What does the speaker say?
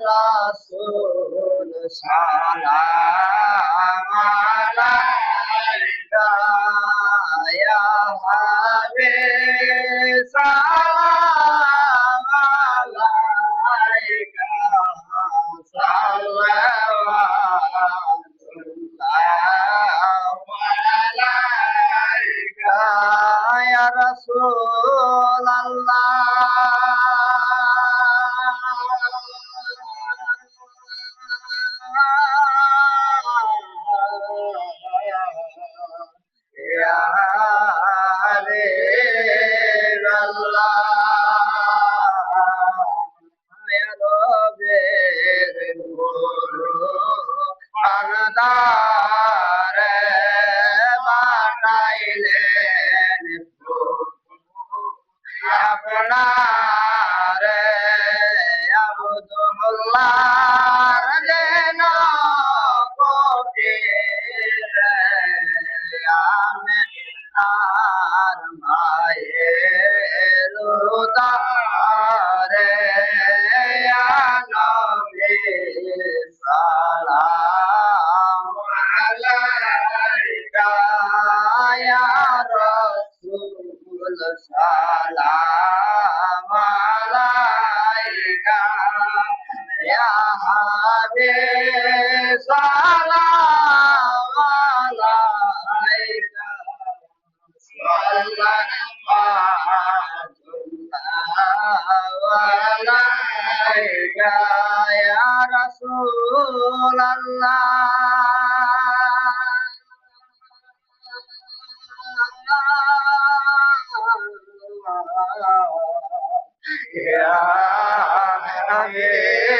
রাসূল সালাম আলাইকা ইয়া হাবিব সালাম আলাইকা সাল্লাল্লাহু আলাইকা ইয়া রাসূলাল্লাহ ইয়া হাবিবাল্লাহ রবের গুরু আন্দারে বানাইলেন আপনারে আব্দুল্লাহর যেন আমি আর মায়ের উদারে নবী সালাম আলাইকা ইয়া রাসূল সালাম আলাইকা ইয়া হাবিব সালাম আলাইকা সাল্লাল্লাহু আলাইকা ইয়া রাসূলাল্লাহ ইয়া হাবিব